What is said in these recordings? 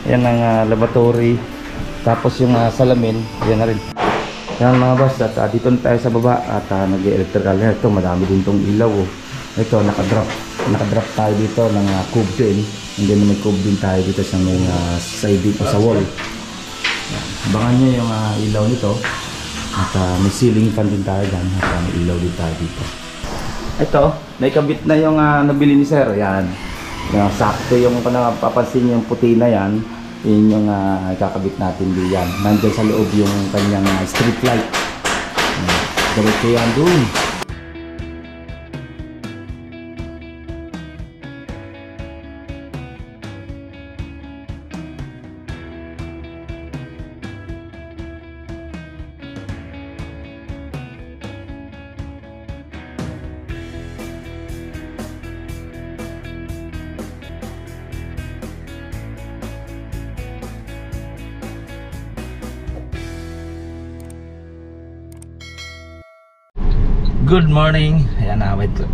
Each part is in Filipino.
Yan ang laboratory. Tapos yung salamin, yan na rin. Yan mga boss, at dito na tayo sa baba at nag-electrical. Ito, madami din tong ilaw. Oh. Ito, nakadrop tayo dito ng cube din. And then may cube din tayo dito sa may side dito sa wall. Yan. Abangan nyo yung ilaw nito. At may ceiling fan din tayo dyan. At may ilaw din tayo dito. Ito, naikabit na yung nabili ni sir. Yan. Yan, sakto yung papansin yung puti na yan. Yun yung kakabit natin diyan. Nandiyan sa loob yung kanyang street light. Diretso yan doon. Good morning! Ayan,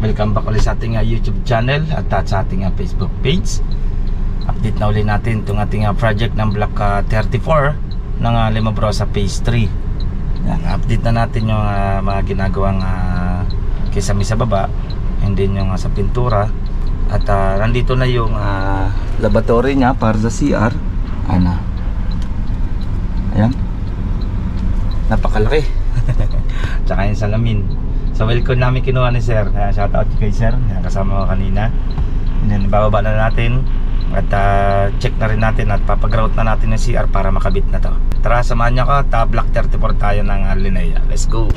welcome back ulit sa ating YouTube channel at sa ating Facebook page. Update na ulit natin itong ating project ng Block 34 ng Limabrosa Phase 3. Ayan, update na natin yung mga ginagawang kisame sa baba, and then yung sa pintura. At nandito na yung laboratory niya para sa CR. Ayan, napakalaki. Tsaka yung salamin. So welcome namin kinuha ni sir. Shoutout kay sir, kasama ko kanina. And then bababa na natin at check na rin natin at papagrout na natin yung CR para makabit na to. Tara, samahan nyo ko. Block 34 tayo ng Linea. Let's go.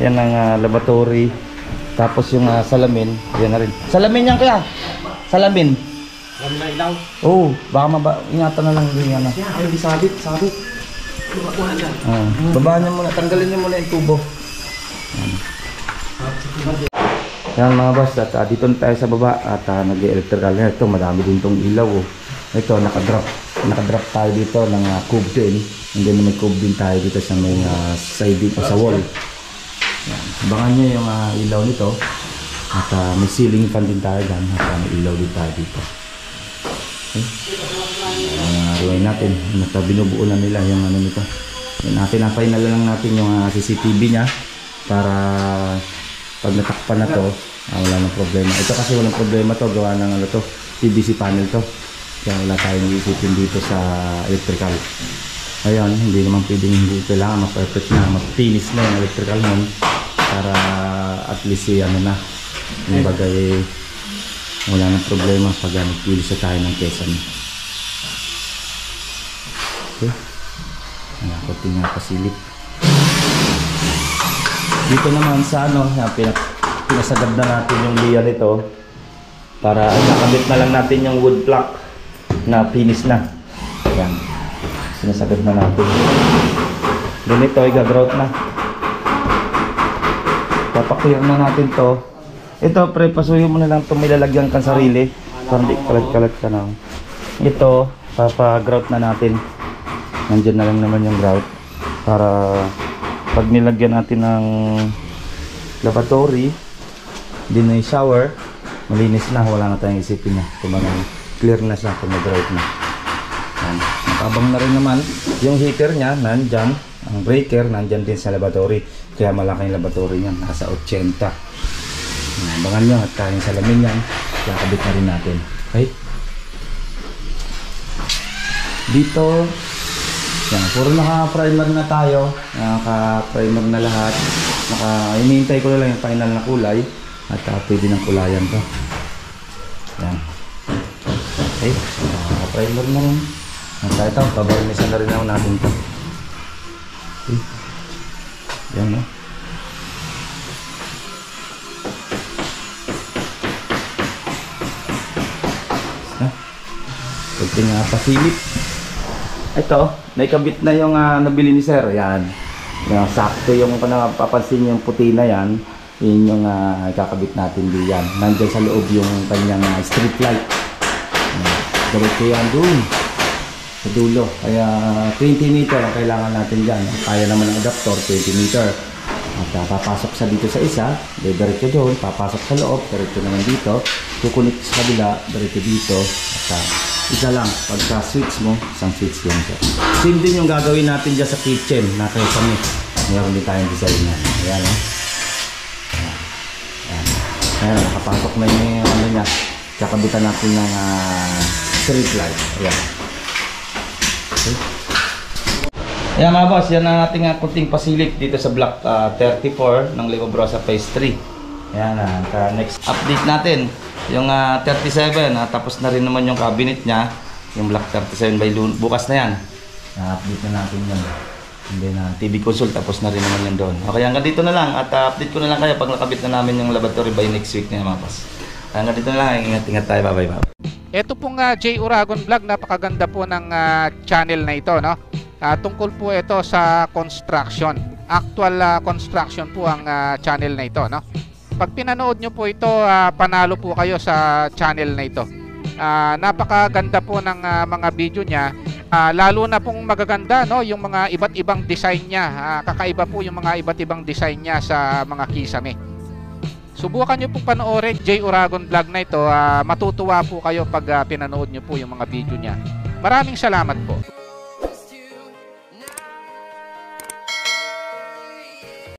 Yan ang laboratory. Tapos yung salamin, yan na rin. Salamin yan kaya? Salamin. Salamin na ilaw? Oo, baka ingatan na lang din yan. Ay, di sabit. Babaan nyo muna, tanggalin nyo muna yung tubo. Yan mga boss, at dito na tayo sa baba at nag-electrical. Ito, madami din tong ilaw. Oh. Ito, nakadrop tayo dito ng cube din. And then may cube din tayo dito sa may side dito sa wall. Yan. Abangan nyo yung ilaw nito. At may ceiling fan din tayo dyan. At may ilaw din tayo dito. Okay. Ruin natin. Binubuo na nila yung ano nito. Pinapinal lang natin yung CCTV nya para pag natakpan na to, wala nang problema. Ito kasi walang problema to, gawa ng ano to, PVC panel to. Kaya wala tayong iisipin dito sa electrical. Ayan, hindi naman pwedeng hindi kailangan ma-perfect na, ma-finish na yung electrical nun para at least ano na, yung bagay wala nang problema pag nagpilis tayo ng kesan. Okay, kunting nga pasilip. Dito naman sa ano, pinasagad na natin yung layer nito para nakabit na lang natin yung wood block na finish na. Ayan, sinasagad na natin. Then ito ay gagrout na. Papaklear na natin to. Ito pre, pasuyo mo na lang ito, may lalagyan kang sarili para hindi kalat-kalat ka na. Ito, papagrout na natin. Nandyan na lang naman yung grout para pag nilagyan natin ng lavatory, din na yung shower, malinis na, wala na tayong isipin na. Kumbaga, clear na siya kung mag-grout na. Yan. Nakabang na rin naman yung heater nya, nandyan. Ang breaker, nandyan din sa lavatory. Kaya malaki yung lavatory niya, nasa 80. Abangan nyo at yung salamin yan, kakabit na rin natin. Okay? Dito, yan, puro naka-primer na tayo. Naka-primer na lahat. Hinihintay ko na lang yung final na kulay. At pwede ng kulayan to. Yan. Okay, naka-primer na rin. Ito, pabarinisan na rin ako natin to. Okay. Yan, no? Kunting pasilip. Ito, naikabit na yung nabili ni sir. Yan. Yan, sakto yung papansin yung puti na yan. Yun yung kakabit natin diyan. Nandiyan sa loob yung kanyang street light. Diretso yan doon sa dulo. Kaya 20 meter ang kailangan natin dyan. Kaya naman ng adapter 20 meter. At papasok sa dito sa isa, diretso doon, papasok sa loob, diretso naman dito, kukunik sa kabila, diretso dito. At isa lang. Pagka switch mo, isang switch lang siya. Same din yung gagawin natin dyan sa kitchen na kaysa meron din tayong design na. Ayan, oh. Ayan, nakapasok na yung ano niya. Kakabitan natin ng street light. Ayan. Okay. Ayan mga boss, yan ang ating kunting pasilip dito sa block 34 ng Lego Brosa Phase 3. Ayan, next update natin yung 37, tapos na rin naman yung cabinet niya, yung block 37 by bukas na yan. Update na natin yan. And then TV console, tapos na rin naman yan doon. Okay, hanggang dito na lang at update ko na lang kayo pag nakabit na namin yung lavatory by next week na mga boss. Hanggang dito na lang, ingat-ingat tayo, bye bye. Ito pong J. Uragon Vlog, napakaganda po ng channel na ito, no? Tungkol po ito sa construction. Actual construction po ang channel na ito, no? Pag pinanood nyo po ito, panalo po kayo sa channel na ito. Napakaganda po ng mga video niya. Lalo na pong magaganda, no, yung mga iba't ibang design niya. Kakaiba po yung mga iba't ibang design niya sa mga kisame. Subukan nyo pong panoorin J. Uragon Vlog na ito. Matutuwa po kayo pag pinanood nyo po yung mga video niya. Maraming salamat po.